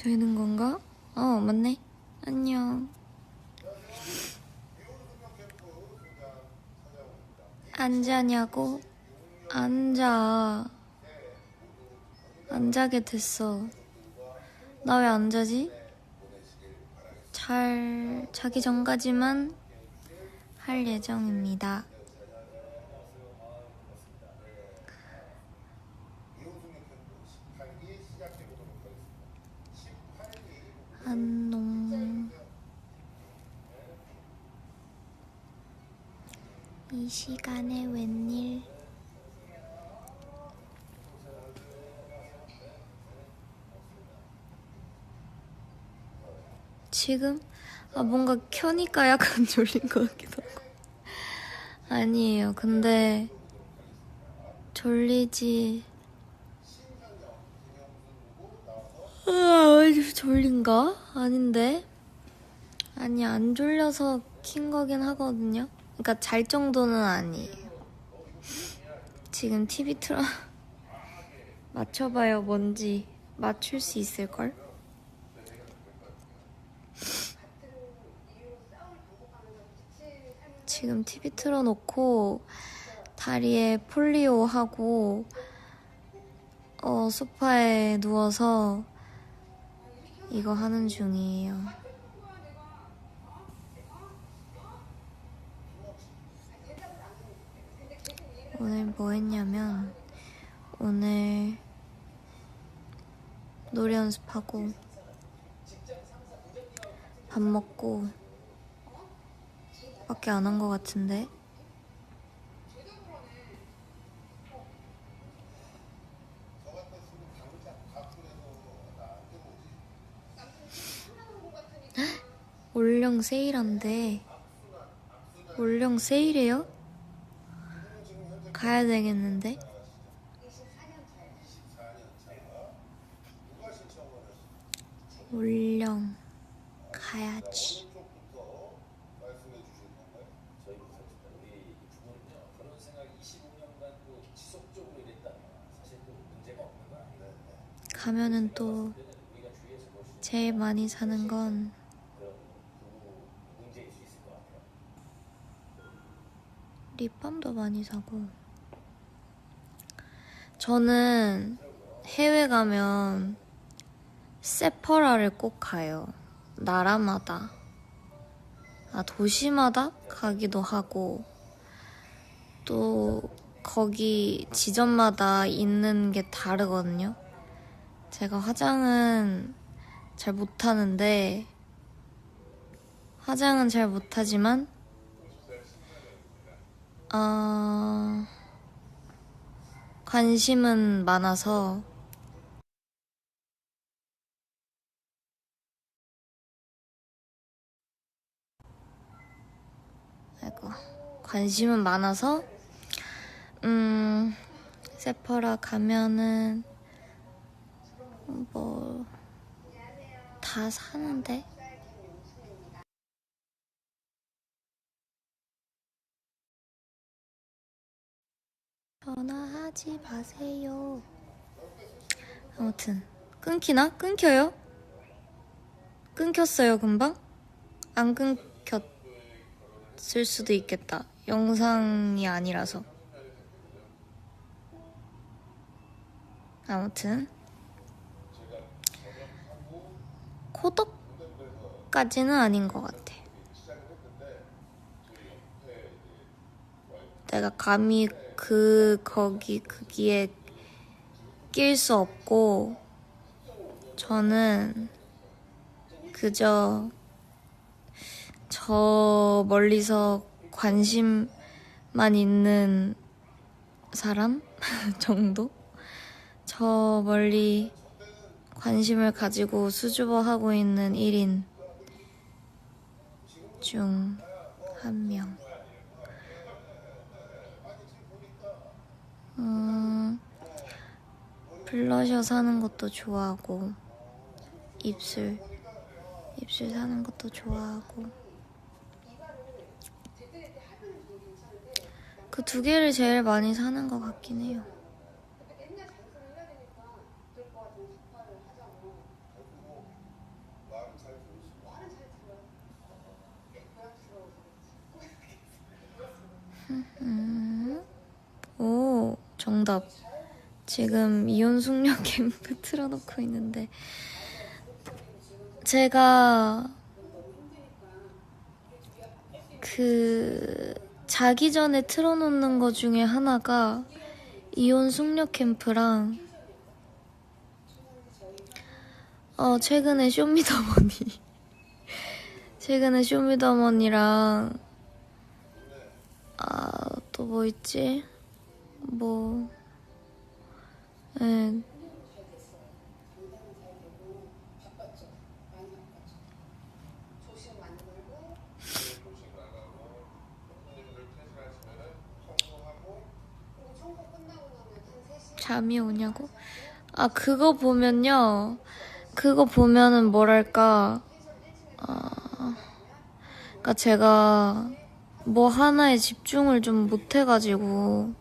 되는 건가? 맞네. 안녕. 안 자냐고? 안 자. 안 자게 됐어. 나 왜 안 자지? 자기 전까지만 할 예정입니다. 안녕. 이 시간에 웬일? 지금? 뭔가 켜니까 약간 졸린 것 같기도 하고. 아니에요. 근데 졸리지. 졸린가? 아닌데? 아니, 안 졸려서 킨 거긴 하거든요. 그러니까 잘 정도는 아니에요. 지금 TV 틀어 맞춰봐요. 뭔지 맞출 수 있을걸? 지금 TV 틀어놓고 다리에 폴리오 하고 소파에 누워서 이거 하는 중이에요. 오늘 뭐 했냐면 오늘 노래 연습하고 밥 먹고 밖에 안 한 것 같은데. 올영 세일한대. 올영 세일해요? 가야 되겠는데? 올영 가야지. 가면은 또 제일 많이 사는 건 립밤도 많이 사고. 저는 해외 가면 세퍼라를 꼭 가요. 나라마다. 도시마다 가기도 하고, 또 거기 지점마다 있는 게 다르거든요. 제가 화장은 잘 못하는데, 화장은 잘 못하지만 관심은 많아서 관심은 많아서 세퍼라 가면은 뭐 다 사는데. 전화하지 마세요. 아무튼 끊기나? 끊겨요? 끊겼어요 금방? 안 끊겼을 수도 있겠다. 영상이 아니라서. 아무튼 코덕까지는 아닌 것 같아. 내가 감히 거기에 낄 수 없고, 저는 그저 저 멀리서 관심만 있는 사람 정도? 저 멀리 관심을 가지고 수줍어하고 있는 1인 중 한 명. 블러셔 사는 것도 좋아하고, 입술 사는 것도 좋아하고, 그 두 개를 제일 많이 사는 것 같긴 해요. 정답. 지금 이온 숙녀 캠프 틀어놓고 있는데 제가 자기 전에 틀어놓는 거 중에 하나가 이온 숙녀 캠프랑 최근에 쇼미더머니랑 또 뭐 있지? 예. 잠이 오냐고? 그거 보면요. 그거 보면은 뭐랄까, 그러니까 제가 뭐 하나에 집중을 좀 못해가지고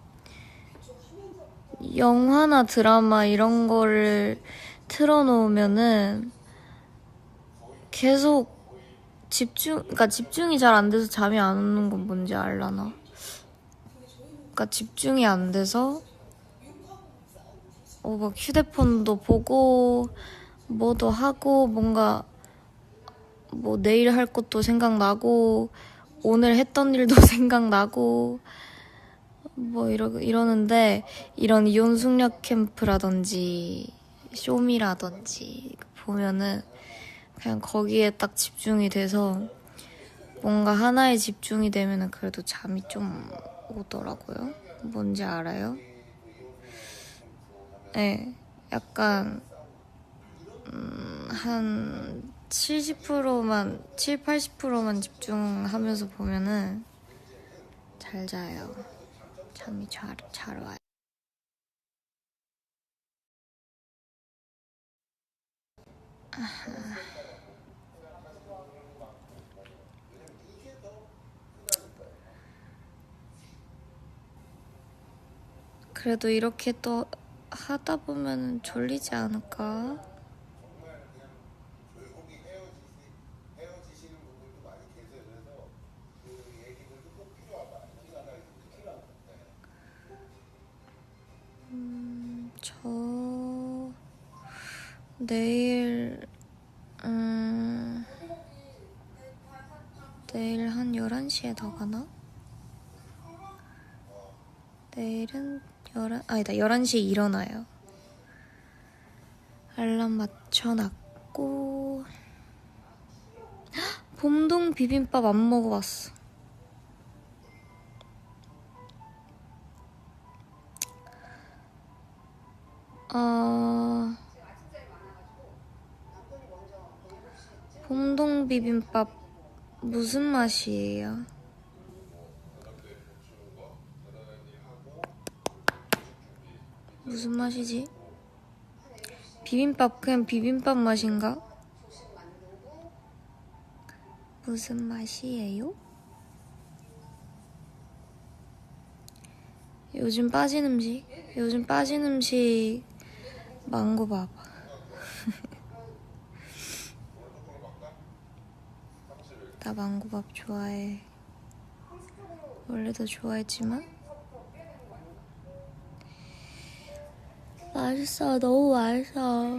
영화나 드라마 이런 거를 틀어놓으면은 계속 그러니까 집중이 잘 안 돼서 잠이 안 오는 건 뭔지 알라나? 그러니까 집중이 안 돼서 막 휴대폰도 보고 뭐도 하고 뭔가 뭐 내일 할 것도 생각나고 오늘 했던 일도 생각나고 뭐 이러는데 이런 이온 숙녀 캠프라든지 쇼미라든지 보면은 그냥 거기에 딱 집중이 돼서 뭔가 하나에 집중이 되면은 그래도 잠이 좀 오더라고요. 뭔지 알아요? 네, 약간 한 70%만 80%만 집중하면서 보면은 잘 자요. 잠이 잘 와요. 그래도 이렇게 또 하다 보면 졸리지 않을까? 저 내일 내일 한 11시에 나가나? 내일은 11시에 일어나요. 알람 맞춰놨고 봄동 비빔밥 안 먹어봤어. 봄동 비빔밥 무슨 맛이에요? 무슨 맛이지? 비빔밥 그냥 비빔밥 맛인가? 무슨 맛이에요? 요즘 빠진 음식 망고밥. 나 망고밥 좋아해. 원래도 좋아했지만 맛있어. 너무 맛있어.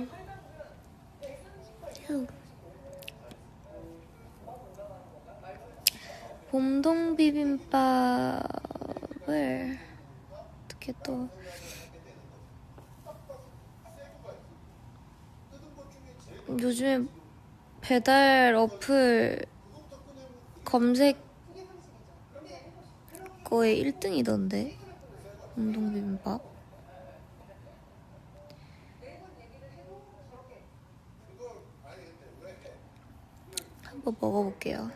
봄동 비빔밥을 어떻게 또 요즘에 배달 어플 검색 거에 1등이던데 봄동 비빔밥. 한번 먹어볼게요.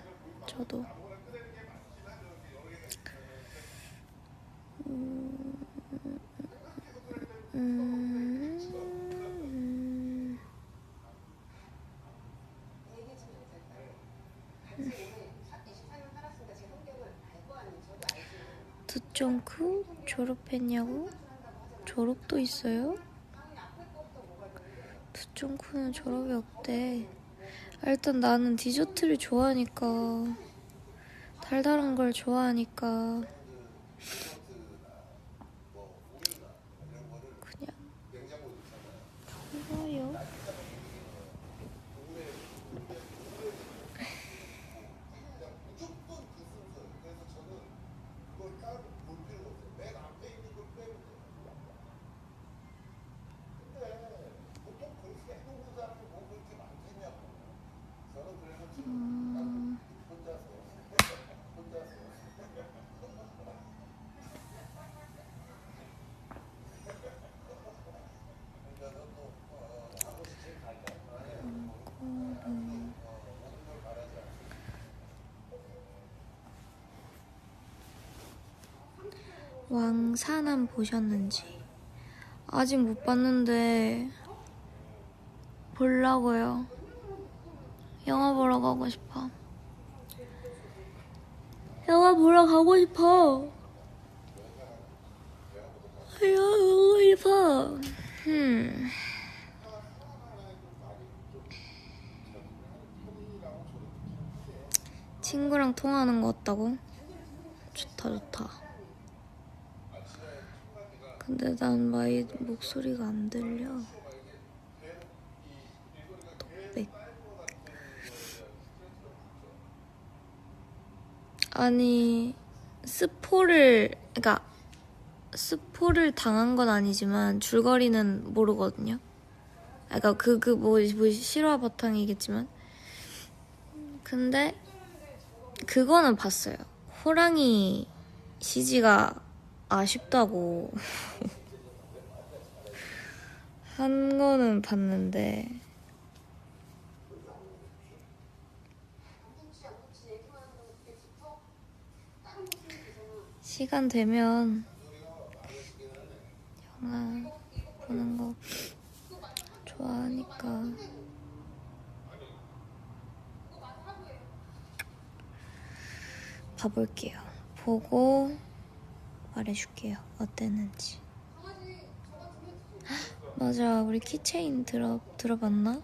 저도. 두쫑쿠 졸업했냐고? 졸업도 있어요? 두쫑쿠는 졸업이 없대. 일단 나는 디저트를 좋아하니까 달달한 걸 좋아하니까 왕산암 보셨는지? 아직 못 봤는데 보려고요. 영화 보러 가고 싶어. 영화 보러 가고 싶어. 영화 보고 싶어. 친구랑 통화하는 거 같다고? 좋다 좋다. 근데 난 마이 목소리가 안 들려. 독백. 아니 그러니까 스포를 당한 건 아니지만 줄거리는 모르거든요. 그러니까 뭐 실화 바탕이겠지만. 근데 그거는 봤어요. 호랑이 CG가 아쉽다고 한 거는 봤는데 시간 되면 영화 보는 거 좋아하니까 봐볼게요. 보고 말해줄게요. 어땠는지. 맞아, 우리 키체인 들어봤나?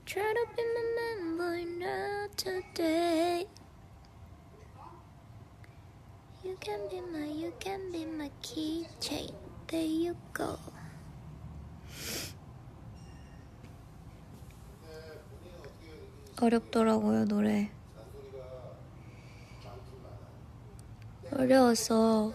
Try to be my man, boy, not today. You can be my keychain. There you go. 어렵더라고요, 노래. 어려워서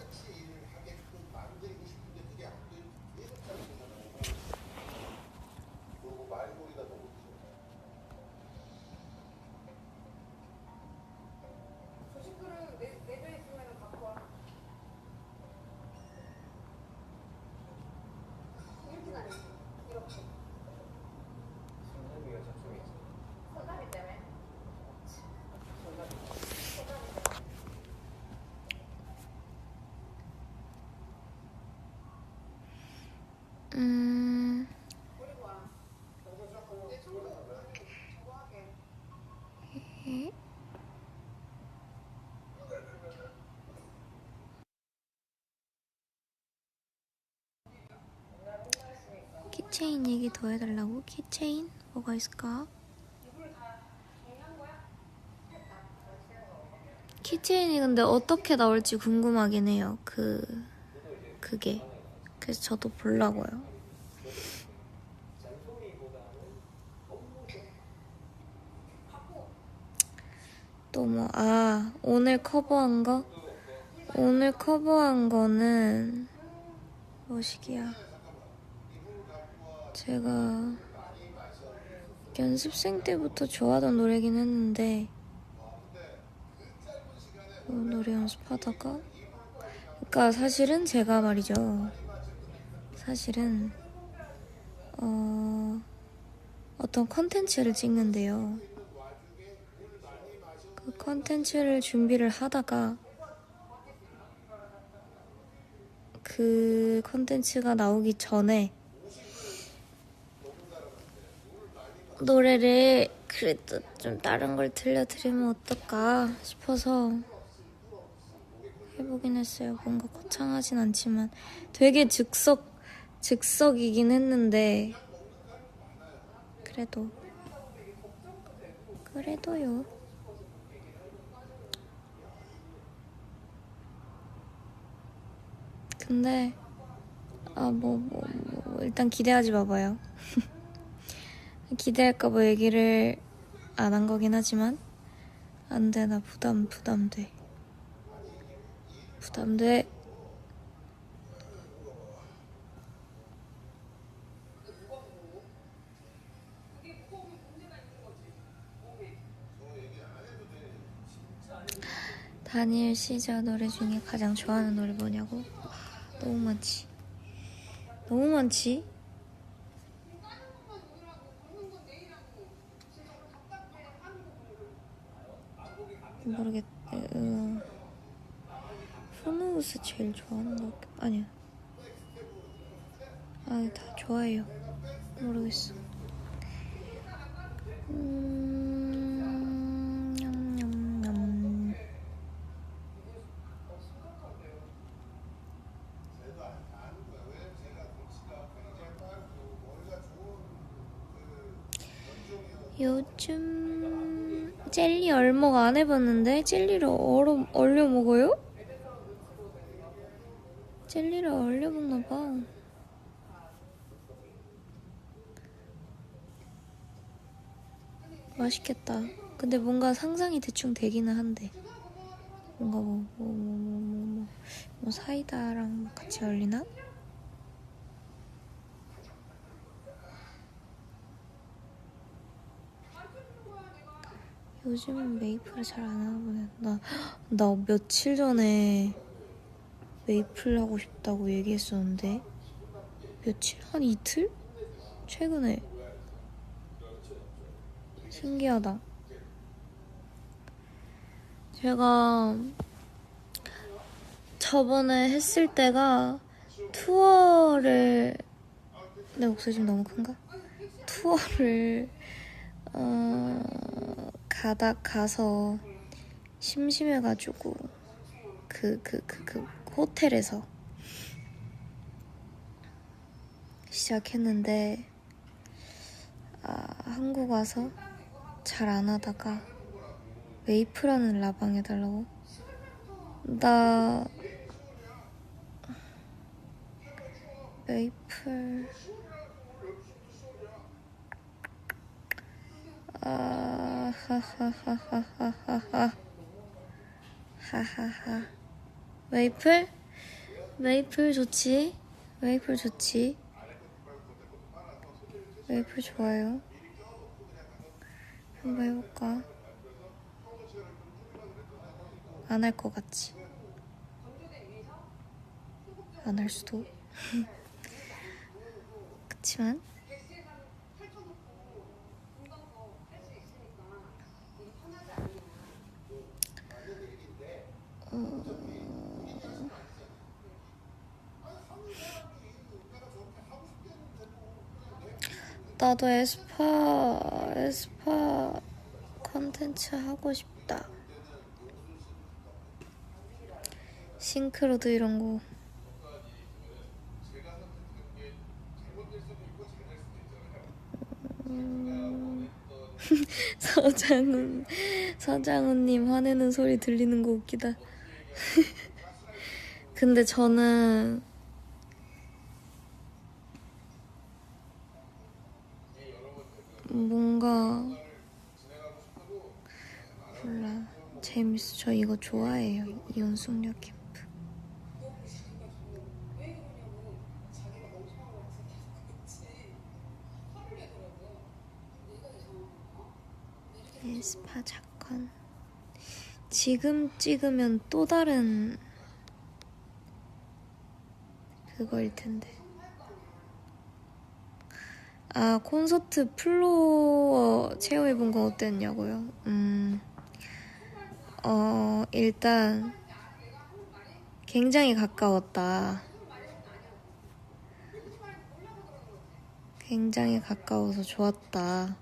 키체인 얘기 더 해달라고? 키체인? 뭐가 있을까? 키체인이 근데 어떻게 나올지 궁금하긴 해요. 그게. 그래서 저도 보려고요. 또 뭐, 오늘 커버한 거? 오늘 커버한 거는 뭐시기야? 제가 연습생 때부터 좋아하던 노래긴 했는데 노래 연습하다가 그러니까 사실은 제가 말이죠. 사실은 어떤 컨텐츠를 찍는데요. 그 컨텐츠를 준비를 하다가 그 컨텐츠가 나오기 전에 노래를 그래도 좀 다른 걸 들려드리면 어떨까 싶어서 해보긴 했어요. 뭔가 거창하진 않지만 되게 즉석이긴 했는데 그래도요. 근데 일단 기대하지 마봐요. 기대할까봐 얘기를 안 한 거긴 하지만 안 돼, 나 부담돼. 다니엘 시저 노래 중에 가장 좋아하는 노래 뭐냐고? 너무 많지. 너무 많지? 모르겠. 후누우스 제일 좋아하는 것 같아. 아니야. 아, 다 좋아해요. 모르겠어. 냠냠냠. 요즘 젤리 얼먹 안 해봤는데 젤리를 얼려 먹어요? 젤리를 얼려 먹나봐. 맛있겠다. 근데 뭔가 상상이 대충 되기는 한데 뭔가 뭐 사이다랑 같이 얼리나? 요즘은 메이플을 잘 안 하나 보네. 나 며칠 전에 메이플 하고 싶다고 얘기했었는데 며칠? 한 이틀? 최근에. 신기하다. 제가 저번에 했을 때가 투어를, 내 목소리 지금 너무 큰가? 투어를 가서 심심해가지고 그 호텔에서 시작했는데 한국 와서 잘 안 하다가 메이플하는 라방 해달라고? 나 메이플 하하하. 메이플 좋지. 메이플 좋아요. 한번 해볼까? 안 할 것 같지? 안 할 수도. 그치만 나도 에스파 컨텐츠 하고 싶다. 싱크로드 이런 거. 서장훈님 화내는 소리 들리는 거 웃기다. 근데 저는 뭔가 몰라, 재밌어. 저 이거 좋아해요. 이혼숙녀 캠프. 에스파 작건 지금 찍으면 또 다른 그거일 텐데. 콘서트 플로어 체험해본 거 어땠냐고요? 일단 굉장히 가까웠다. 굉장히 가까워서 좋았다.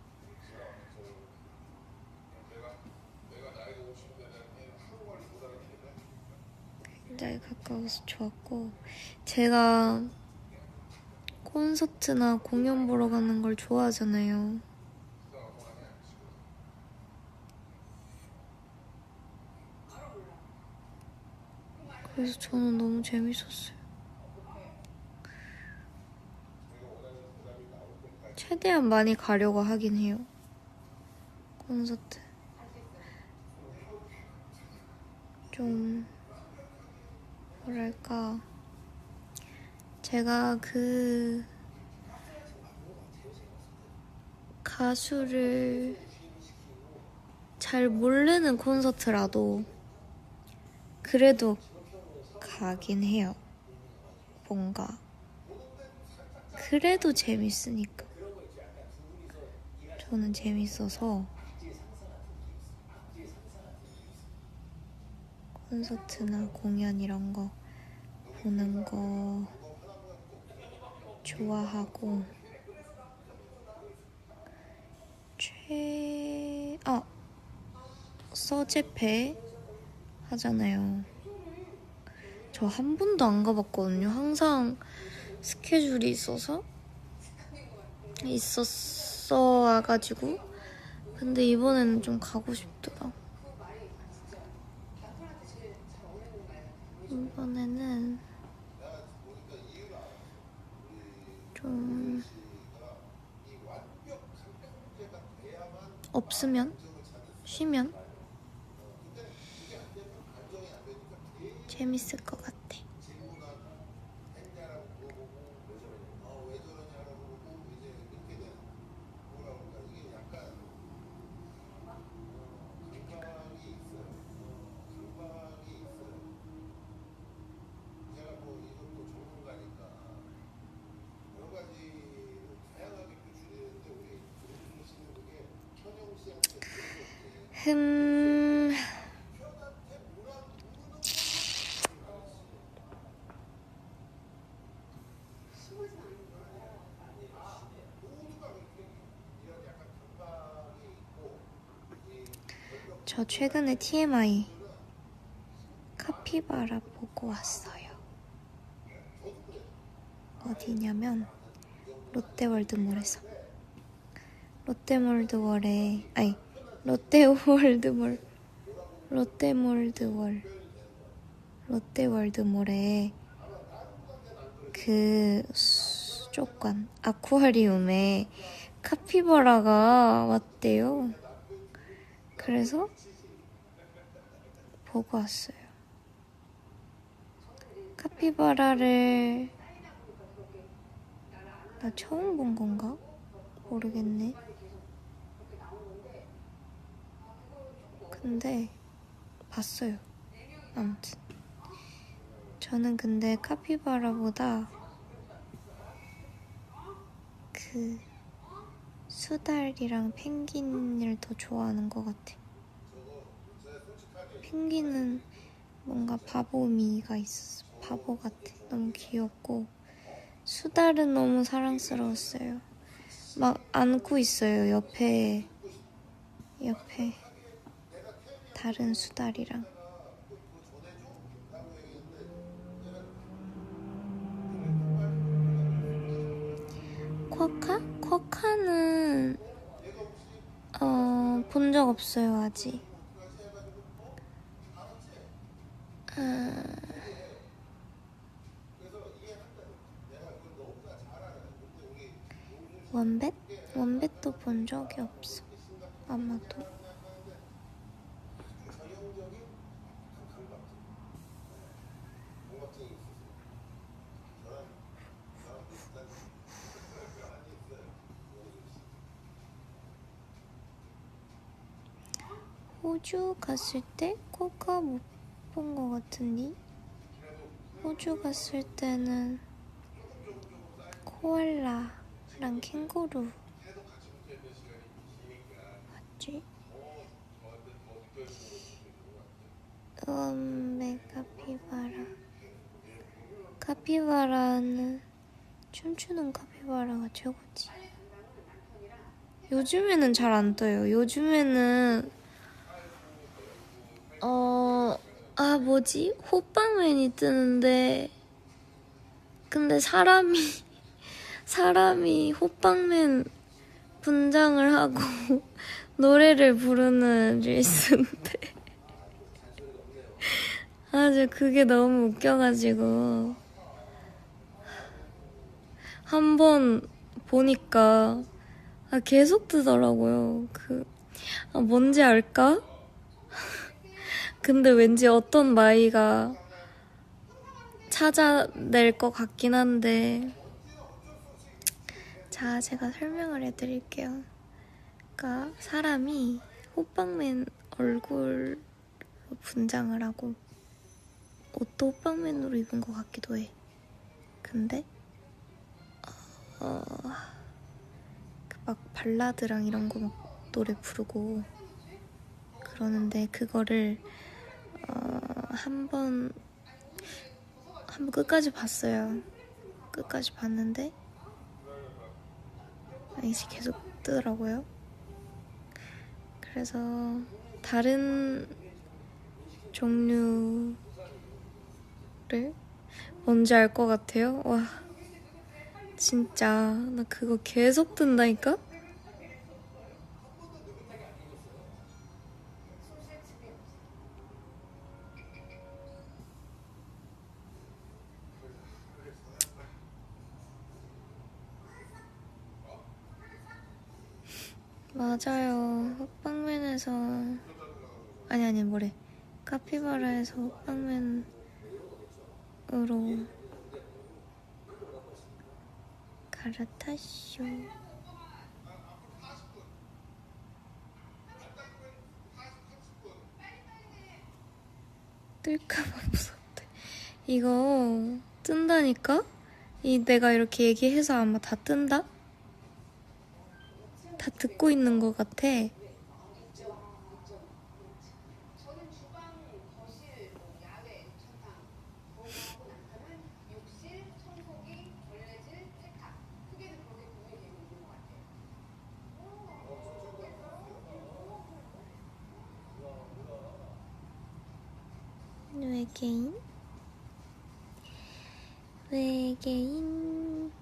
굉장히 가까워서 좋았고, 제가 콘서트나 공연 보러 가는 걸 좋아하잖아요. 그래서 저는 너무 재밌었어요. 최대한 많이 가려고 하긴 해요. 콘서트 좀 뭐랄까, 제가 그 가수를 잘 모르는 콘서트라도 그래도 가긴 해요. 뭔가 그래도 재밌으니까. 저는 재밌어서 콘서트나 공연 이런 거 보는 거 좋아하고 서재페 하잖아요. 저 한 번도 안 가봤거든요. 항상 스케줄이 있었어 와가지고. 근데 이번에는 좀 가고 싶더라. 이번에는 좀 없으면 쉬면 재밌을 것 같아. 저 최근에 TMI 카피바라 보고 왔어요. 어디냐면 롯데월드몰에서. 롯데월드몰에 그 수족관 아쿠아리움에 카피바라가 왔대요. 그래서 보고 왔어요. 카피바라를 나 처음 본 건가? 모르겠네. 근데 봤어요. 아무튼 저는 근데 카피바라보다 그 수달이랑 펭귄을 더 좋아하는 것 같아. 펭귄은 뭔가 바보미가 있었어. 바보 같아. 너무 귀엽고 수달은 너무 사랑스러웠어요. 막 안고 있어요. 옆에 다른 수달이랑. 쿼카는 본 적 없어요. 아직. 원뱃도 본 적이 없어. 아마도. 호주 갔을 때 코카 못 본 것 같은데. 호주 갔을 때는 코알라랑 캥거루 봤지? 카피바라는 춤추는 카피바라가 최고지. 요즘에는 잘 안 떠요. 요즘에는 호빵맨이 뜨는데, 근데 사람이 호빵맨 분장을 하고 노래를 부르는 릴스인데 아주 그게 너무 웃겨가지고 한번 보니까 계속 뜨더라고요. 뭔지 알까? 근데 왠지 어떤 마이가 찾아낼 것 같긴 한데, 자, 제가 설명을 해드릴게요. 그러니까 사람이 호빵맨 얼굴로 분장을 하고 옷도 호빵맨으로 입은 것 같기도 해. 근데 그 막 발라드랑 이런 거 막 노래 부르고 그러는데 그거를 한번 끝까지 봤어요. 끝까지 봤는데 아니지 계속 뜨더라고요. 그래서 다른 종류를 뭔지 알 것 같아요. 와 진짜 나 그거 계속 뜬다니까? 맞아요. 호빵맨에서 아니 뭐래 카피바라에서 호빵맨으로 갈아타쇼. 뜰까봐 무섭대. 이거 뜬다니까? 내가 이렇게 얘기해서 아마 다 뜬다? 다 듣고 있는 것 같아. 외계인? 외계인.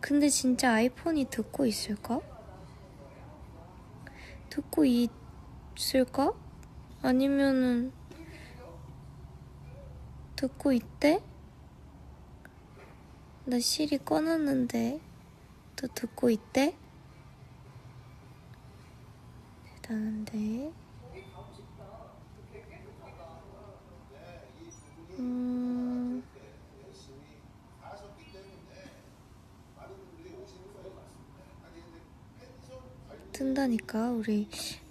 근데 진짜 아이폰이 듣고 있을까? 듣고 있을까? 아니면은 듣고 있대? 나 시리 꺼놨는데 또 듣고 있대? 대단한데. 뜬다니까. 우리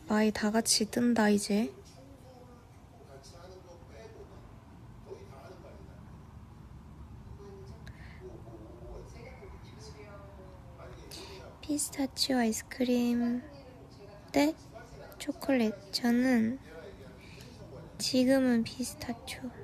마이 다 같이 뜬다 이제. 피스타치오 아이스크림 대 초콜릿. 저는 지금은 피스타치오.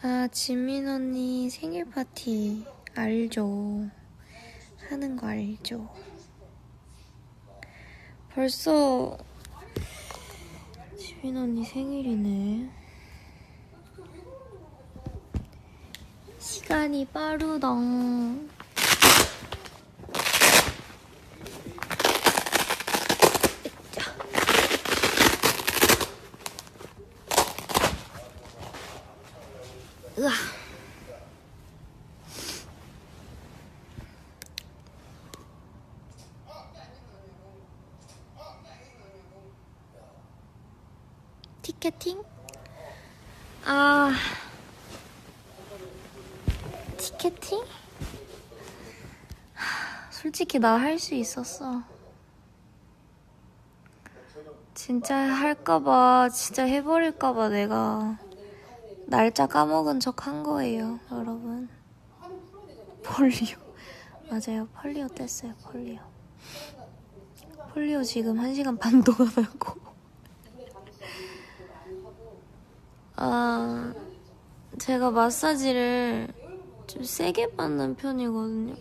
아, 지민 언니 생일 파티 알죠? 하는 거 알죠? 벌써 지민 언니 생일이네. 시간이 빠르다. 으아. 티켓팅? 아, 티켓팅? 솔직히 나 할 수 있었어. 진짜 할까봐, 진짜 해버릴까봐 내가 날짜 까먹은 척 한 거예요, 여러분. 폴리오. 맞아요, 폴리오 뗐어요, 폴리오. 폴리오 지금 1시간 반 동안 하고. 아, 제가 마사지를 좀 세게 받는 편이거든요.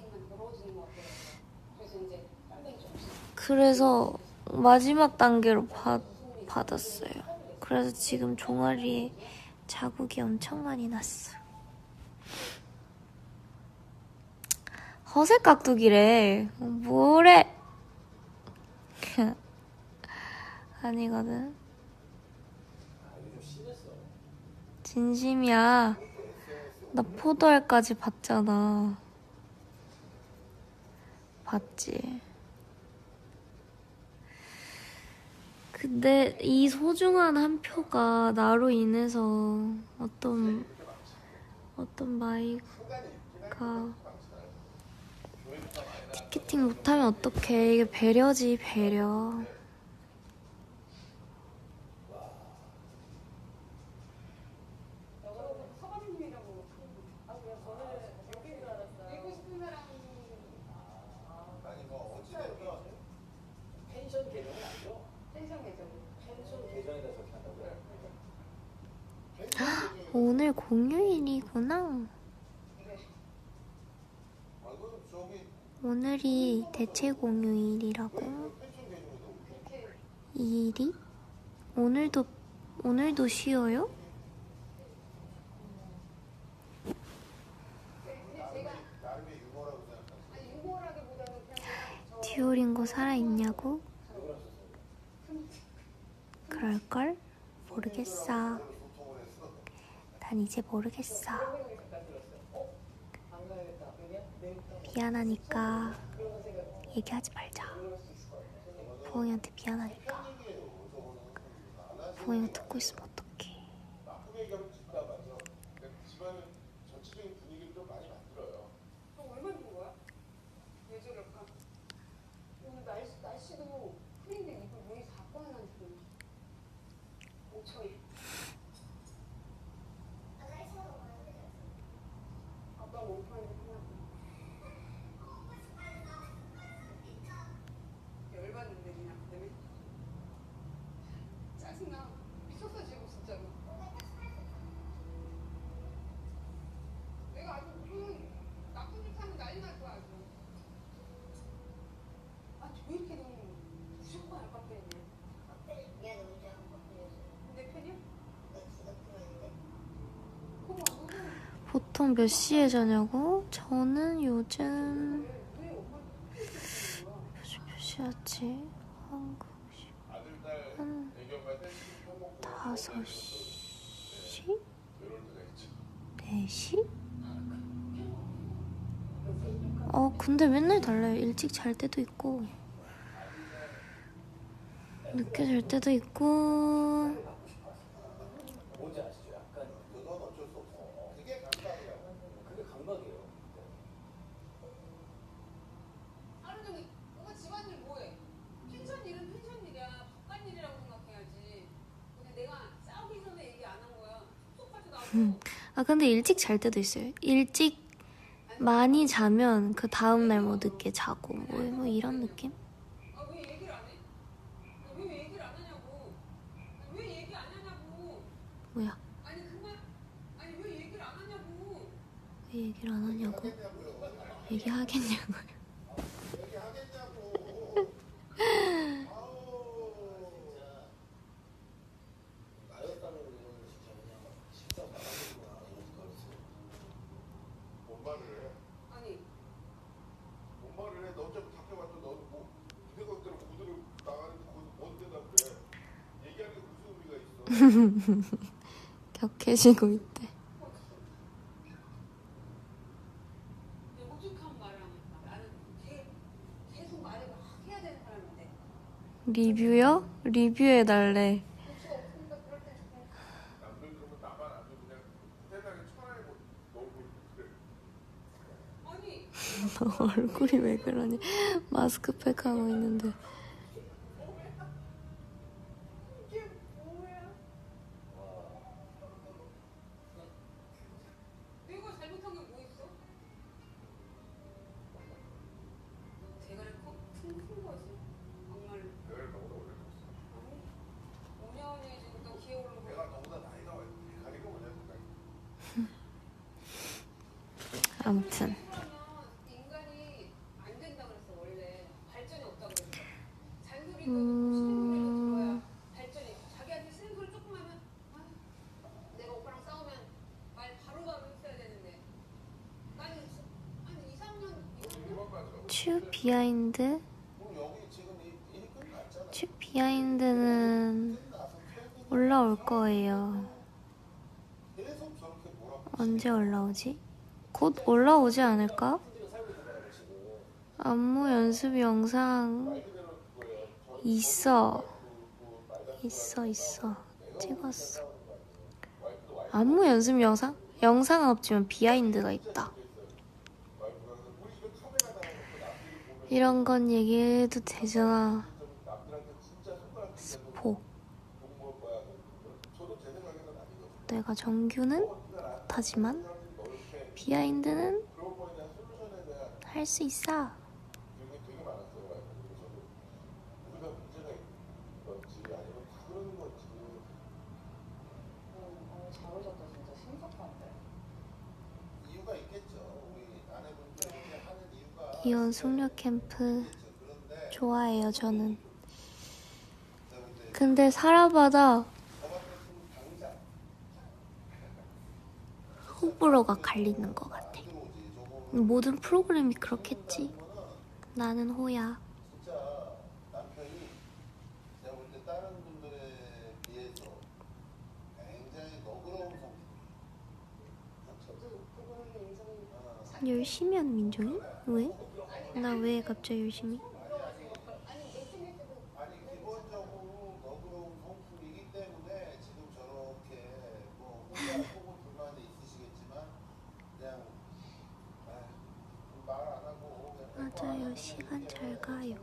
그래서 마지막 단계로 받았어요. 그래서 지금 종아리에 자국이 엄청 많이 났어. 허세 깍두기래. 뭐래? 아니거든. 진심이야. 나 포도알까지 봤잖아. 봤지. 근데 이 소중한 한 표가 나로 인해서 어떤 마이가 티켓팅 못하면 어떡해. 이게 배려지, 배려. 오늘 공휴일이구나. 오늘이 대체 공휴일이라고. 이 일이? 오늘도 쉬어요? 듀오링고 살아있냐고? 그럴걸? 모르겠어. 난 이제 모르겠어. 미안하니까 얘기하지 말자. 부엉이한테 미안하니까. 부엉이가 듣고 있으면 어떡해. 보통 몇 시에 자냐고? 저는 요즘 몇 시였지? 한국시 한 5시? 4시? 근데 맨날 달라요. 일찍 잘 때도 있고 늦게 잘 때도 있고. 근데 일찍 잘 때도 있어요. 일찍 많이 자면 그 다음날 뭐 늦게 자고 뭐 이런 느낌? 뭐야? 왜 얘기를 안 하냐고? 얘기하겠냐고요? 격해지고 있대. 리뷰요? 리뷰해달래. 너 얼굴이 왜 그러니? 마스크팩 하고 있는데. 아무튼 츄 비하인드? 츄 비하인드는 올라올 거예요. 언제 올라오지? 곧 올라오지 않을까? 안무 연습 영상 있어. 찍었어. 안무 연습 영상? 영상은 없지만 비하인드가 있다. 이런 건 얘기해도 되잖아. 스포. 내가 정규는 못하지만 비하인드는 할 수 있어. 이혼 숙녀 캠프 좋아해요, 저는. 근데 사람마다 호불호가 갈리는 것 같아. 모든 프로그램이 그렇겠지. 나는 호야. 열심히 하는 민정이? 왜? 나 왜 갑자기 열심히? 맞아요. 시간 잘 가요.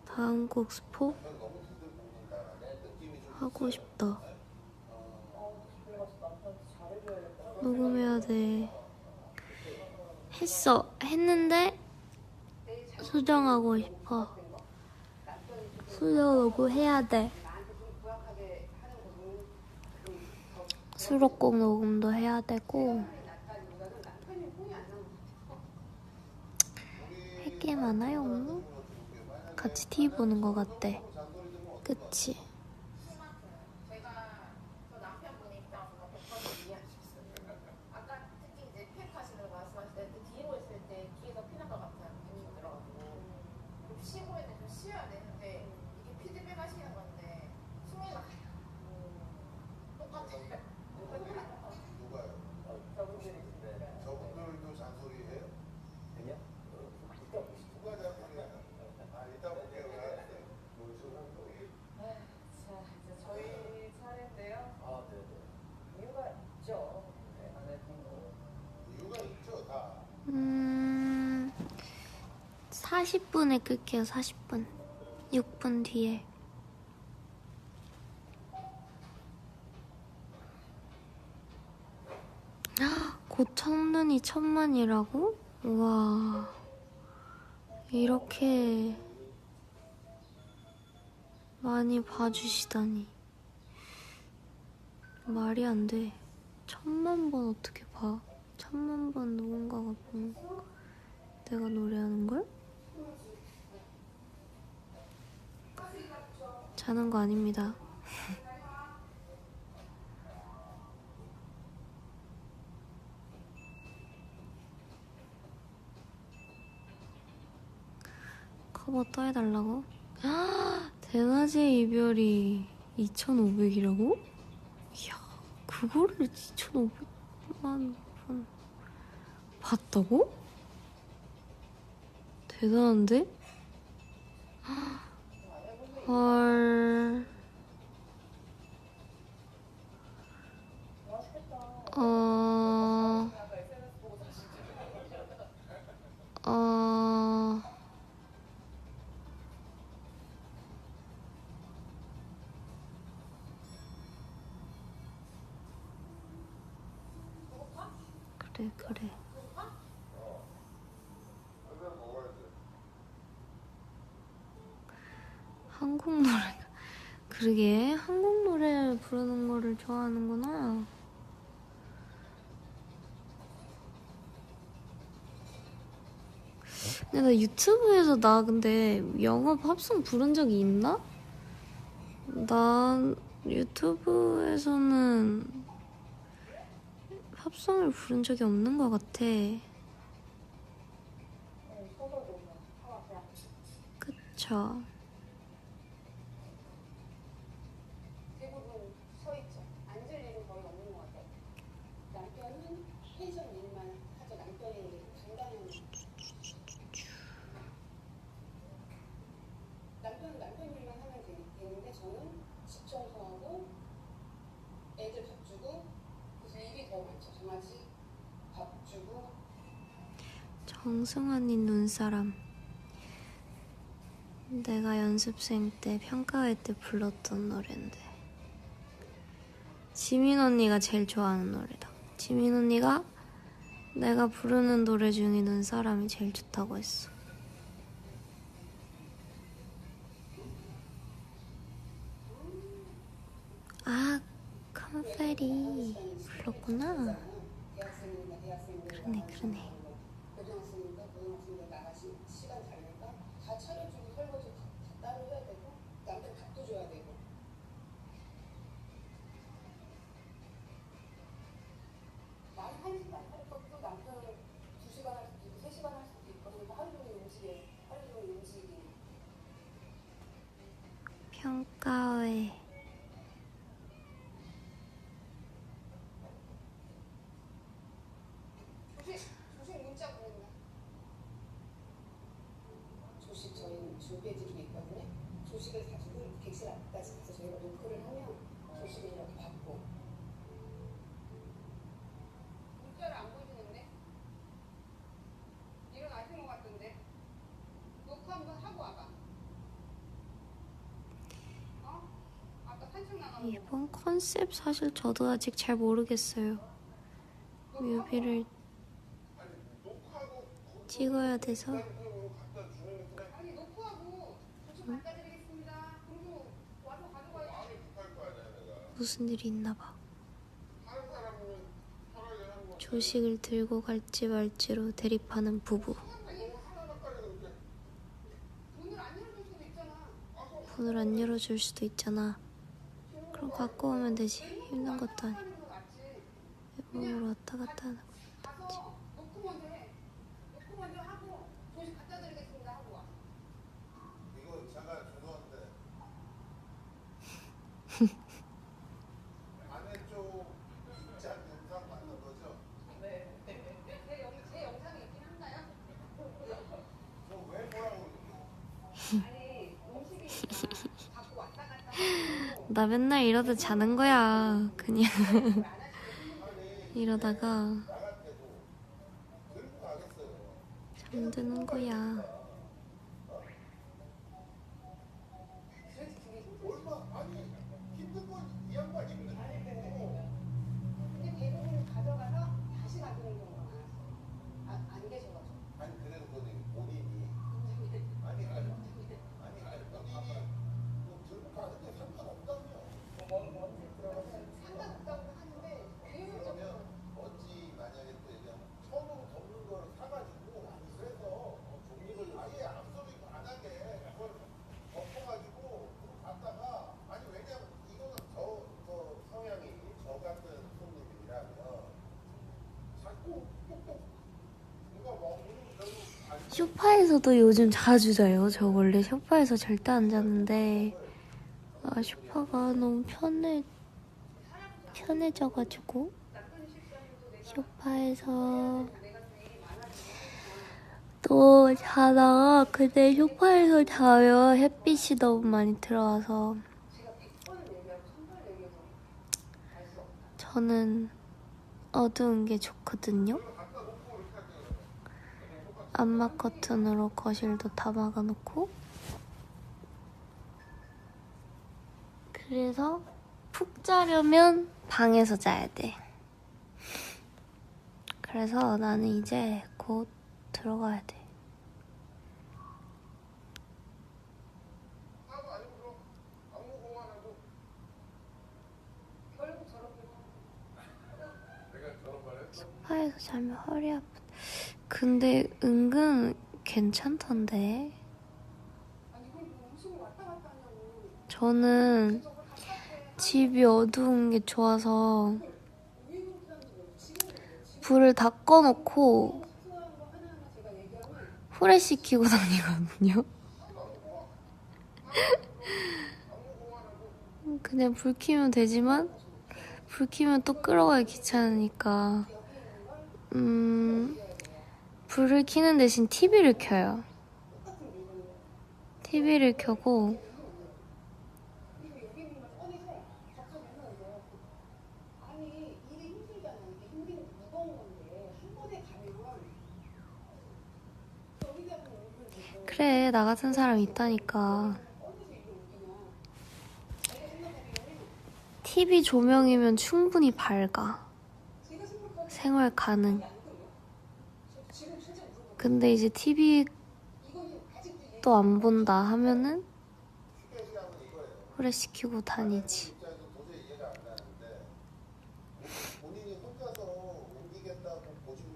다음 곡 스포? 하고 싶다. 녹음해야 돼. 했는데 수정하고 싶어. 수정하고 해야 돼. 수록곡 녹음도 해야 되고 할 게 많아요. 같이 TV 보는 거 같대. 그치? 음... 40분에 끌게요. 40분. 6분 뒤에. 곧 청눈이 1000만이라고? 우와, 이렇게 많이 봐주시다니. 말이 안 돼. 1000만 번 어떻게 봐? 1000만 번 누군가가 보는 내가 노래하는 걸? 자는 거 아닙니다. 커버 또 해달라고? 대낮의 이별이 2500이라고? 이야, 그거를 2500만 번 봤다고? 대단한데? 헐. 그래. 한국 노래 그러게 한국 노래 부르는 거를 좋아하는구나. 근데 나 유튜브에서 나 근데 영어 팝송 부른 적이 있나? 나 유튜브에서는 팝송을 부른 적이 없는 것 같아. 그쵸? 대부분 서 있죠. 앉을 일은 거의 없는 것 같아요. 남편은 펜션 일만 하죠. 남편이 간단한 남편 일만 하면 되는데 저는 집 청소하고 애들 밥 주고 그래서 일이 더 많죠. 정아지 밥 주고. 정승환이 눈사람. 내가 연습생 때 평가회 때 불렀던 노래인데 지민 언니가 제일 좋아하는 노래다. 지민 언니가 내가 부르는 노래 중에 눈사람이 제일 좋다고 했어. 아, 컴페리 불렀구나. 그러네. 고등학생인가 나가시 시간 달니까 다 차려주고 설거지 다 따로 해야 되고 남들 밥도 줘야 되고. 난 1시간 할 것도 남편은 2시간 할 수도 있고 3시간 할 수도 있고 그러니까 하루 종일 움직이기. 평가회. 조식 문자 보냈나? 조식 저희는 준비해드리고 있거든요. 조식을 가지고 객실 앞까지 가서 저희가 노크를 하면 조식을 이렇게 받고. 문자를 안 보시는데? 일어나신 것 같던데? 노크 한번 하고 와봐. 어? 아까 산책 나가는 거. 이번 컨셉 사실 저도 아직 잘 모르겠어요. 뮤비를 찍어야 돼서. 아니 노크하고 조식 갖다 드리겠습니다. 그리고 와서 가져가야지. 무슨 일이 있나 봐. 조식을 들고 갈지 말지로 대립하는 부부. 문을 안 열어줄 수도 있잖아. 문을 안 열어줄 수도 있잖아. 그럼 갖고 오면 되지. 힘든 것도 아니고. 몸으로 왔다 갔다 하는 거. 가서 노크 먼저 해. 노크 먼저 하고 조식 갖다 드리겠습니다 하고 와. 이거 잠깐 죄송한데 안에쪽 입장 영상 맞는 거죠? 네. 제 영상이 있긴 한가요? 저왜 뭐라고 아니 음식이니까 갖고 왔다 갔다 하고 나 맨날 이러다 자는 거야. 그냥 이러다가 잠드는 거야. 근데 대부분 가져가서 다시 가져오는 경우가 많았어. 안 계셔가지고. 아니 그래도 그거는 본인이 본인이 뭐 들고 가는데 상관없다며. 상관없다고 하는데 그러면 어찌 만약에 또 얘기하면 처음으로 덮는 걸 사가지고 그래서 종류를 아예 앞서기 안 하게 그걸 덮어가지고 갔다가 아니 왜냐면 이거는 저 성향이 저 같은 손님이라면 자꾸 똑똑 누가 먹으면 결국 소파에서도 요즘 자주 자요. 저 원래 소파에서 절대 안 자는데 소파가 너무 편해져가지고 소파에서 또 자다가 근데 소파에서 자면 햇빛이 너무 많이 들어와서 저는 어두운 게 좋거든요. 암막 커튼으로 거실도 다 막아놓고 그래서 푹 자려면 방에서 자야 돼. 그래서 나는 이제 곧 들어가야 돼. 소파에서 자면 허리 아프. 근데 은근 괜찮던데. 저는 집이 어두운 게 좋아서 불을 다 꺼놓고 후레쉬 켜고 다니거든요. 그냥 불 켜면 되지만 불 켜면 또 끄러가기 귀찮으니까 불을 켜는 대신 TV를 켜요. TV를 켜고 그래, 나 같은 사람 있다니까. TV 조명이면 충분히 밝아. 생활 가능. 근데 이제 TV 또 안 본다 하면은 후레쉬 켜고 다니지.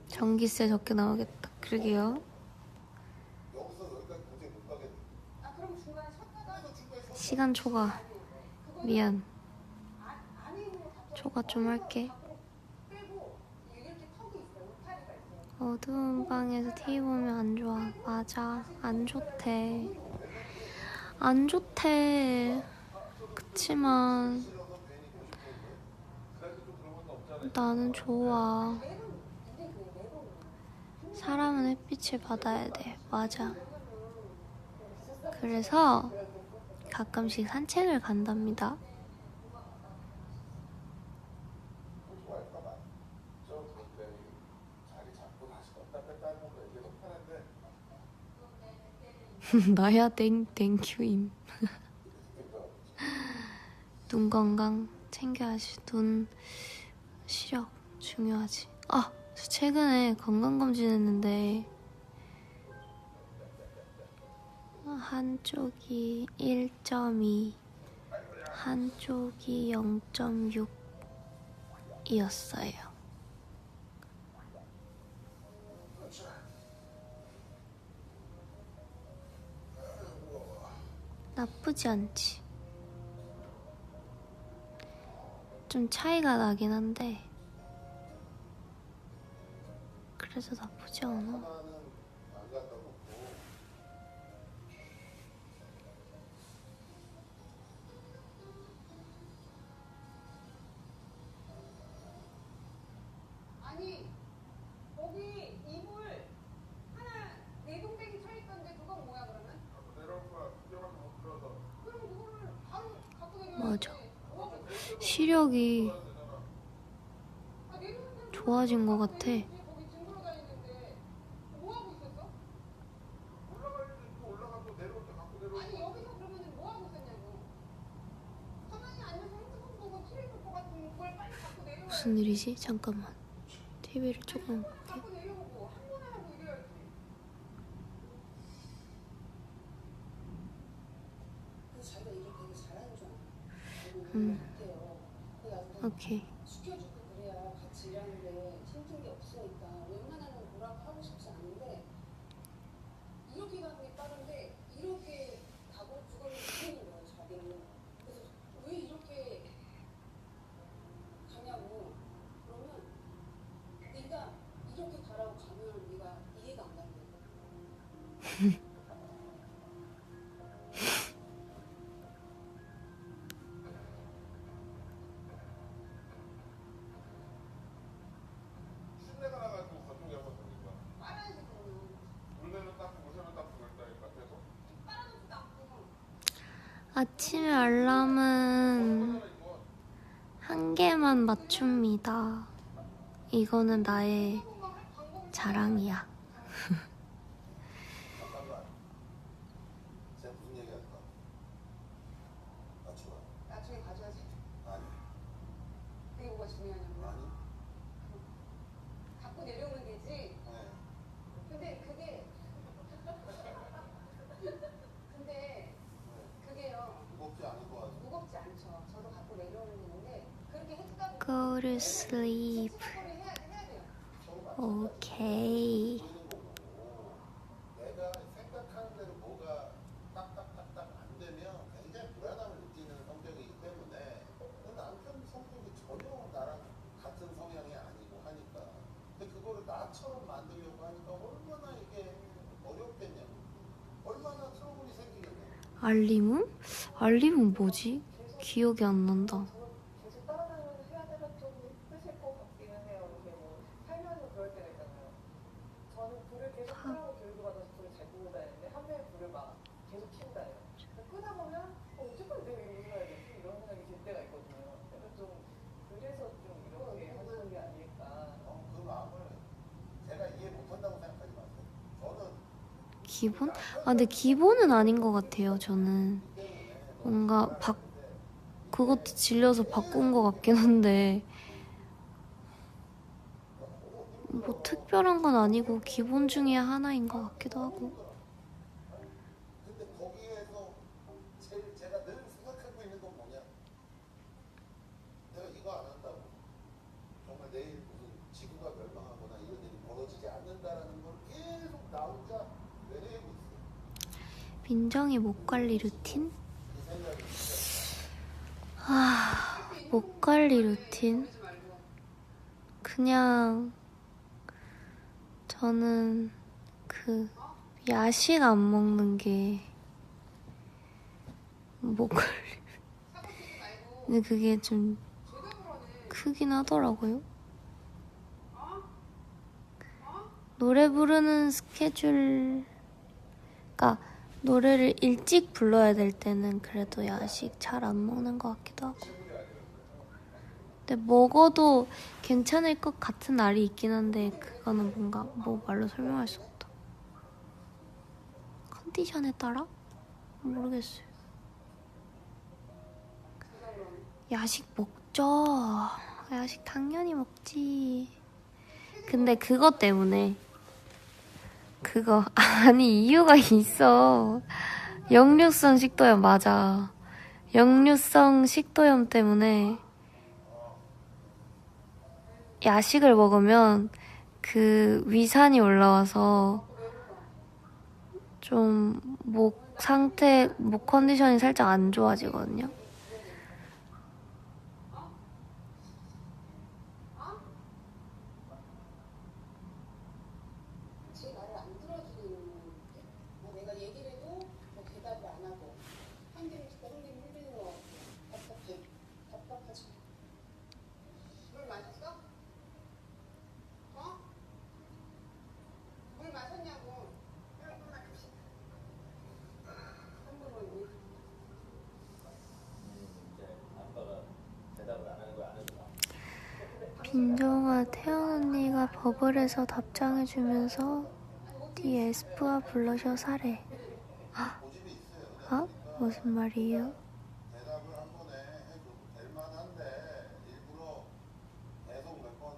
전기세 적게 나오겠다. 그러게요. 시간 초과. 미안. 초과 좀 할게. 어두운 방에서 TV 보면 안 좋아. 맞아. 안 좋대. 안 좋대. 그치만 나는 좋아. 사람은 햇빛을 받아야 돼. 맞아. 그래서 가끔씩 산책을 간답니다. 나야 땡큐임. 눈 건강 챙겨야지. 눈 시력 중요하지. 아, 저 최근에 건강검진 했는데 한쪽이 1.2, 한쪽이 0.6이었어요. 나쁘지 않지. 좀 차이가 나긴 한데 그래서 나쁘지 않아. 아니 거기 이불 하나 내동댕이 쳐 있던데 그건 뭐야 그러면? 그럼 그거를 바로 갖고 내려야지. 맞아. 시력이 좋아진 것 같아. 거기 뒹굴어 다니는데 뭐 하고 있었어? 아니 여기서 그러면 뭐 하고 있었냐고. 가만히 앉아서 핸드폰 보고 TV 볼 것 같으면 그걸 빨리 갖고 내려와야지. 무슨 일이지? 잠깐만. TV를 조금 갖고 내려오고 한 번에 하고 이래야지. 그래서 자기가 일을 되게 잘하는 줄 알아. 못해요. 그래가지고 오케이. 시켜주고 그래야 같이 일하는데 힘든 게 없으니까 웬만하면 뭐라고 하고 싶지 않은데 이렇게 가는 게 빠른데 이렇게 가고 그거를 못하는 거예요 자기는. 그래서 왜 이렇게 가냐고. 그러면 네가 이렇게 가라고 가면 네가 이해가 안 가는 거야. 신내가 나가지고 건조기 한번 돌리자. 빨아야지 그러면. 물내면 닦고 물새면 닦고 그랬다니까 계속. 빨아놓지도 않고. 아침에 알람은 한 개만 맞춥니다. 이거는 나의 자랑이야. 잠깐만. 쟤 무슨 얘기 할까? 맞춰봐. 나중에 가져야지. 아니. 그게 뭐가 중요하냐고. 아니. 갖고 내려오면 되지. 네. 근데 그게요. 무겁지 않을 것 같아. 무겁지 않죠. 저도 갖고 내려오는 건데 그렇게 해주다 보면 Go to sleep. 수거를 해야 돼요. 오케이. 내가 생각하는 대로 뭐가 딱딱딱딱 안 되면 굉장히 불안함을 느끼는 성격이기 때문에 남편 성격이 전혀 나랑 같은 성향이 아니고 하니까 근데 그거를 나처럼 만들려고 하니까 얼마나 이게 어렵겠냐고 얼마나 트러블이 생기겠냐고 알림은? 알림은 뭐지? 기억이 안 난다. 계속 따라다니면서 해야 되면 좀 힘드실 것 같기는 해요. 이렇게 뭐 살면서 그럴 때가 있잖아요. 저는 불을 계속 끄라고 교육을 받아서 불을 잘 끄고 다니는데 한 명이 불을 막 계속 킨다 해요. 끄다 보면 어쨌건 내가 이거 해야 되지 이런 생각이 들 때가 있거든요. 그래서 좀 그래서 좀 이렇게 하시는 게 아닐까. 그 마음을 제가 이해 못한다고 생각하지 마세요. 저는 기본? 근데 기본은 아닌 것 같아요, 저는. 뭔가 그것도 질려서 바꾼 것 같긴 한데, 뭐 특별한 건 아니고 기본 중에 하나인 것 같기도 하고. 근데 거기에서 제일 제가 늘 생각하고 있는 건 뭐냐? 내가 이거 안 한다고 정말 내일 무슨 지구가 멸망하거나 이런 일이 벌어지지 않는다라는 걸 계속 나 혼자 외래고 있어요. 민정이 목 관리 루틴? 그 생각이 목 관리 루틴? 그냥 저는 그 야식 안 먹는 게 목 관리. 근데 그게 좀 크긴 하더라고요. 노래 부르는 스케줄, 그러니까 노래를 일찍 불러야 될 때는 그래도 야식 잘 안 먹는 것 같기도 하고. 근데 먹어도 괜찮을 것 같은 날이 있긴 한데 그거는 뭔가 뭐 말로 설명할 수 없다. 컨디션에 따라? 모르겠어요. 야식 먹죠. 야식 당연히 먹지. 근데 그것 때문에 아니 이유가 있어. 역류성 식도염 맞아. 역류성 식도염 때문에 야식을 먹으면 그 위산이 올라와서 좀 목 컨디션이 살짝 안 좋아지거든요. 제 말을 안 들어주는 내가 얘기를 해도 뭐 대답을 안 하고 한 개를 듣고 한 개를 흘리는 거 답답하지. 물 마셨어? 어? 물 마셨냐고. 조금만 줍시다. 한 번만 물. 민정아, 태연 언니가 버블에서 답장해주면서 네 에스쁘아 블러셔 사래. 무슨 말이에요? 대답을 한 번에 해도 될 만한데 일부러 계속 몇 번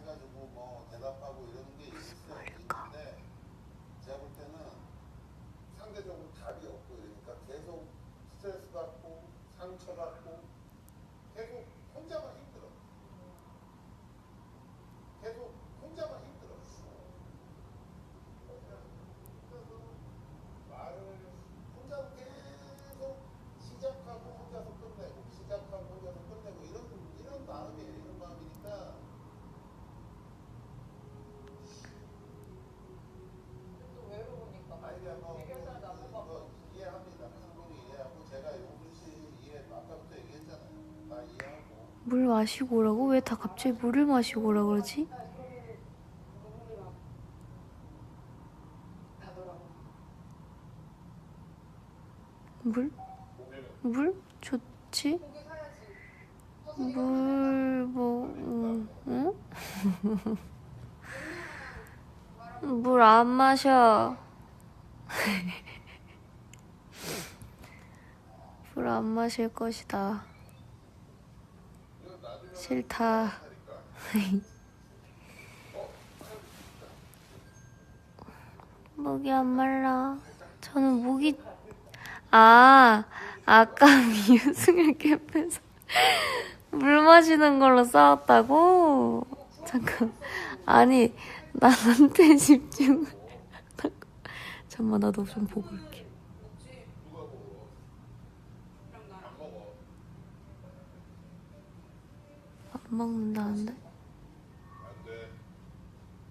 해가지고 뭐 대답하고 이러는 게 있는데 제가 볼 때는 상대적으로 답이 없고 이러니까 계속 스트레스 받고 상처 받고 계속 혼자만 힘들어. 계속 혼자만 힘들어. 말을 혼자 계속 시작하고 혼자서 끝내고 시작하고 혼자서 끝내고 이런 마음이에요. 이런 마음이니까 또 외로우니까. 아이가 뭐 해결사를 나쁜 거 이거 이해합니다. 충분히 이해하고 제가 용준 씨 이해 아까부터 얘기했잖아요. 다 이해하고 물 마시고 오라고? 왜 다 갑자기 물을 마시고 오라 그러지? 눈물이 막 나더라고. 물? 물? 좋지? 고기 사야지. 응? 물 안 마셔. 물 안 마실 것이다. 싫다. 목이 안 말라. 저는 목이 아까 미우승을 캡해서 물 마시는 걸로 싸웠다고? 잠깐. 아니, 나한테 집중. 잠깐만, 나도 좀 보고 올게. 누가 먹어? 안 먹어. 안 먹는다는데? 안 돼.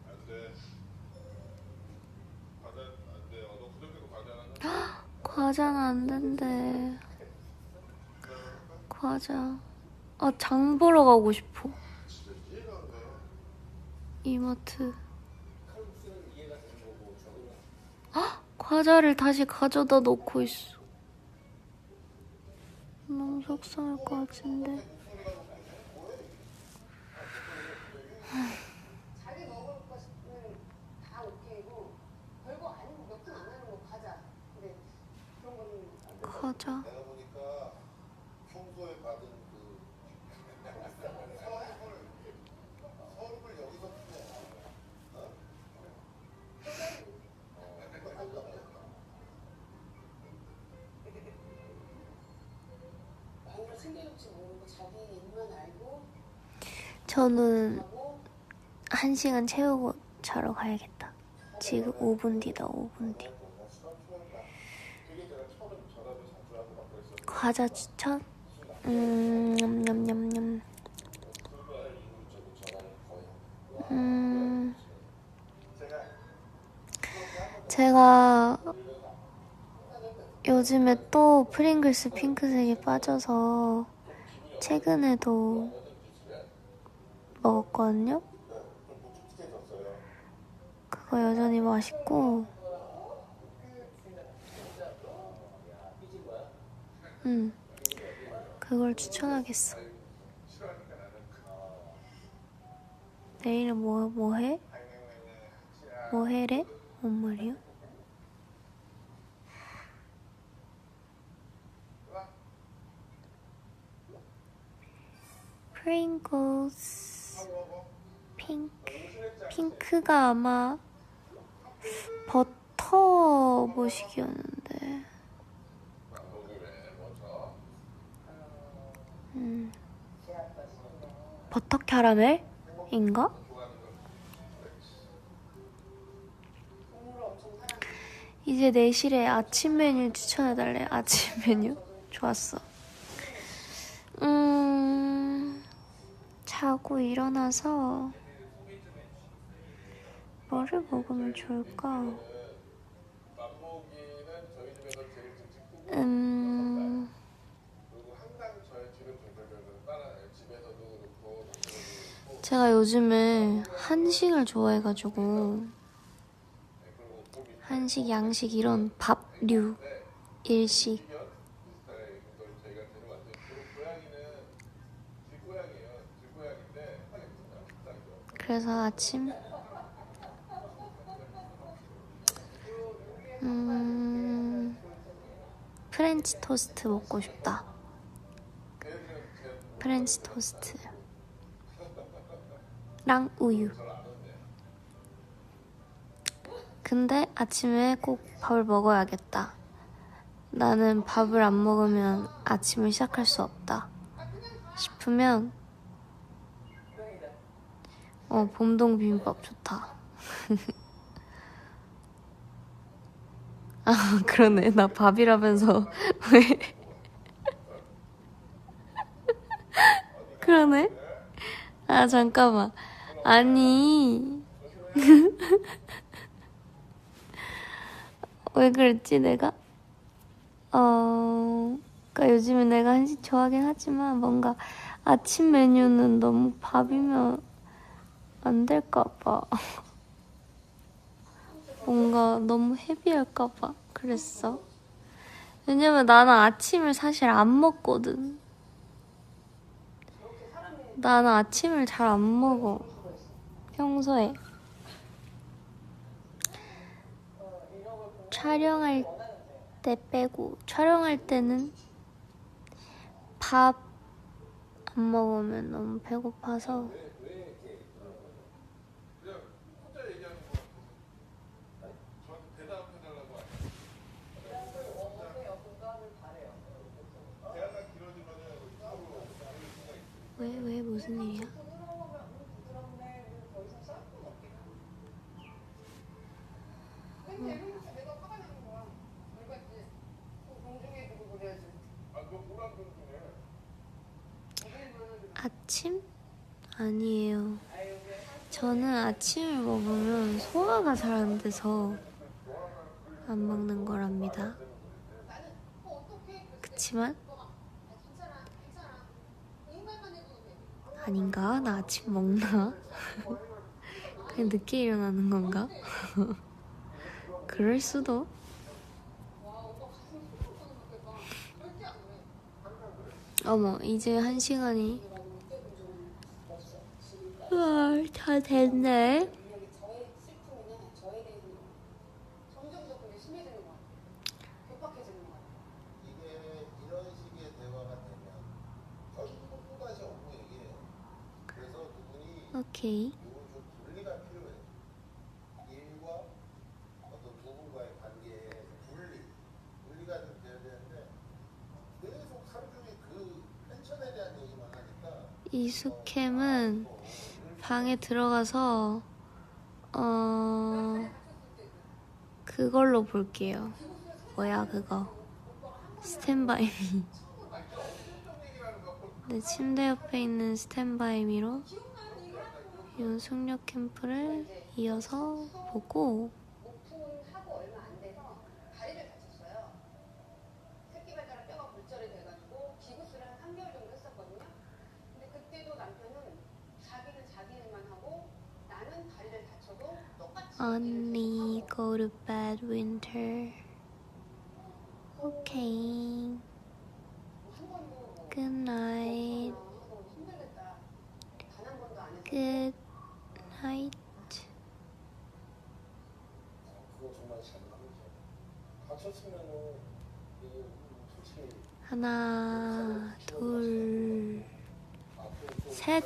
안 돼. 과자 안 돼. 너 그저께도 과자 하나? 과자는 안 된대. 과자. 아, 장 보러 가고 싶어. 진짜 이해가 안 돼. 이마트. 과자를 다시 가져다 놓고 있어. 너무 속상할 것 같은데. 자기 먹을 것은 다 오케이고 별거 아니고 몇 분 안 하는 거 과자. 근데 그런 거는 안 돼. 과자. 내가 보니까 평소에 받은 그 서름을 여기서 아무리 챙겨줄지 모르고 자기 입만 알고 저는 하고 1시간 채우고 자러 가야겠다. 지금 5분 뒤다, 5분 뒤. 과자 추천? 냠냠냠냠. 제가 요즘에 또 프링글스 핑크색에 빠져서 최근에도 먹었거든요? 그거 여전히 맛있고, 그걸 추천하겠어. 내일은 뭐 해? 뭐 해래? 뭔 말이야? 프링글스 핑크가 아마 버터 머시기였는데 버터 캐러멜인가? 이제 내실에 아침 메뉴 추천해달래. 아침 메뉴? 좋았어. 자고 일어나서 뭐를 먹으면 좋을까? 맘먹이는 저희 집에서 제일 찍찍 크고 그리고 항상 저의 뒤를 돌돌돌 따라요. 집에서도 그렇고 밖에서도 그렇고. 제가 요즘에 한식을 좋아해가지고 한식, 양식 이런 밥류, 일식 그래서 아침 프렌치 토스트 먹고 싶다. 프렌치 토스트랑 우유. 근데 아침에 꼭 밥을 먹어야겠다. 나는 밥을 안 먹으면 아침을 시작할 수 없다 싶으면 봄동 비빔밥 좋다. 아, 그러네. 나 밥이라면서 왜 그러네? 아, 잠깐만. 아니 왜 그랬지 내가? 그러니까 요즘에 내가 한식 좋아하긴 하지만 뭔가 아침 메뉴는 너무 밥이면 안 될까봐. 뭔가 너무 헤비할까봐 그랬어. 왜냐면 나는 아침을 사실 안 먹거든. 나는 아침을 잘 안 먹어. 평소에. 촬영할 때 빼고. 촬영할 때는 밥 안 먹으면 너무 배고파서 왜 무슨 일이야? 이러니까 내가 화가 나는 거야. 열받지. 존중해주고 그래야지. 아, 그거 뭐라 존중해? 아침? 아니에요. 저는 아침을 먹으면 소화가 잘 안 돼서 안 먹는 거랍니다. 그치만 아닌가? 나 아침 먹나? 그냥 늦게 일어나는 건가? 그럴 수도. 어머, 이제 1시간이 다 됐네. 저의 슬픔이나 저에 대한 점점 더 그게 심해지는 것 같아요. 급박해지는 것 같아요. 이게 이런 식의 대화가 되면 결국 또다시 업무 얘기해요. 그래서 두 분이 오케이. 요거 좀 분리가 필요해요. 일과 어떤 두 분과의 관계의 분리가 좀 돼야 되는데 계속 하루 종일 그 펜션에 대한 얘기만 하니까 이수캠은 방에 들어가서 그걸로 볼게요. 뭐야 그거? 스탠바이미. 내 침대 옆에 있는 스탠바이미로 윤숙녀 캠프를 이어서 보고 오픈하고 얼마 안 돼서 다리를 다쳤어요. 새끼발가락 뼈가 골절이 돼가지고 기구술을 한 3개월 정도 했었거든요. 근데 그때도 남편은 자기는 자기 일만 하고 나는 다리를 다쳐도 똑같이 언니 go to bed winter. 오케이. 한 번도 뭐 Good night. 힘들겠다. 단 한 번도 안 했어요. Good night. 그거 정말 장난이죠. 다쳤으면은 이게 솔직히 하나, 둘, 앞으로 좀 셋.